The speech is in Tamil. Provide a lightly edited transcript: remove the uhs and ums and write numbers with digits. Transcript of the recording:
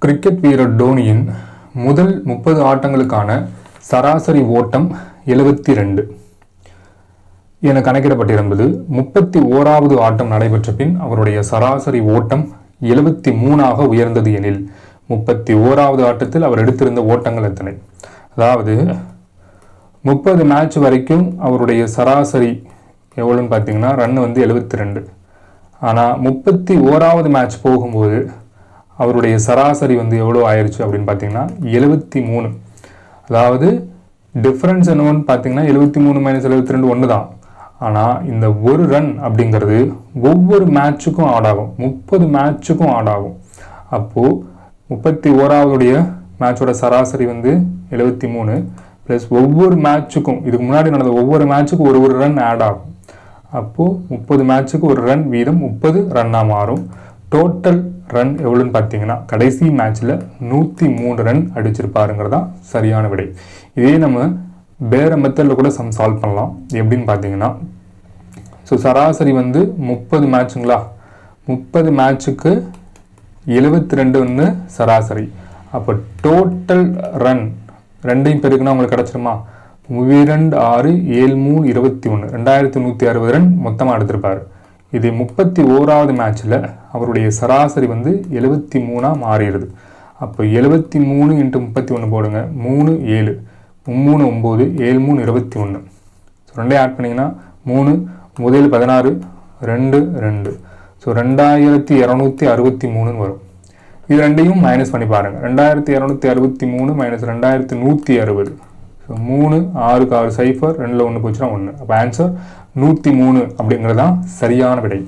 கிரிக்கெட் வீரர் டோனியின் முதல் 30 ஆட்டங்களுக்கான சராசரி ஓட்டம் 72 என கணக்கிடப்பட்டிருந்தது. 31வது ஆட்டம் நடைபெற்ற பின் அவருடைய சராசரி ஓட்டம் 73ஆக உயர்ந்தது எனில் 31வது ஆட்டத்தில் அவர் எடுத்திருந்த ஓட்டங்கள் எத்தனை? அதாவது 30 மேட்ச் வரைக்கும் அவருடைய சராசரி எவ்வளோன்னு பார்த்தீங்கன்னா ரன் 72. ஆனால் 31வது மேட்ச் போகும்போது அவருடைய சராசரி எவ்வளோ ஆயிடுச்சு அப்படின்னு பார்த்தீங்கன்னா 73. அதாவது டிஃப்ரென்ஸ் என்னன்னு பார்த்தீங்கன்னா 73 - 72 ஒன்று தான். ஆனால் இந்த ஒரு ரன் அப்படிங்கிறது ஒவ்வொரு மேட்சுக்கும் ஆட் ஆகும், 30 மேட்சுக்கும் ஆட் ஆகும். அப்போது 31வது மேட்சோட சராசரி 73 ப்ளஸ் ஒவ்வொரு மேட்சுக்கும் இதுக்கு முன்னாடி நடந்த ஒவ்வொரு மேட்சுக்கும் ஒரு ரன் ஆட் ஆகும். அப்போது 30 மேட்சுக்கு ஒரு ரன் வீதம் 30 ரன்னாக மாறும். டோட்டல் ரன் எவ்வளோன்னு பார்த்தீங்கன்னா கடைசி மேட்ச்சில் 103 ரன் அடிச்சிருப்பாருங்கிறதா சரியான விடை. இதே நம்ம வேறு மெத்தடில் கூட சால்வ் பண்ணலாம். எப்படின்னு பார்த்தீங்கன்னா சராசரி 30 மேட்சுங்களா, 30 மேட்சுக்கு 72 சராசரி. அப்போ டோட்டல் ரன் ரெண்டையும் பெருக்குன்னா உங்களுக்கு கிடச்சிருமா? 2 6 7 3 21 2160 ரன் மொத்தமாக எடுத்திருப்பார். இது 31வது மேட்ச்சில் அவருடைய சராசரி 73 மாறிடுது. அப்போ 73 × 31 போடுங்க, 3 7 3 9 7 3 21. ரெண்டையும் ஆட் பண்ணிங்கன்னா 3 முதல் 16 2 2 2263 வரும். இது ரெண்டையும் மைனஸ் பண்ணி பாருங்கள். 2263 - 2160. 3 6 6 0 2ல் 1 போச்சுன்னா 1. அப்போ ஆன்சர் 103 அப்படிங்கிறது தான் சரியான விடை.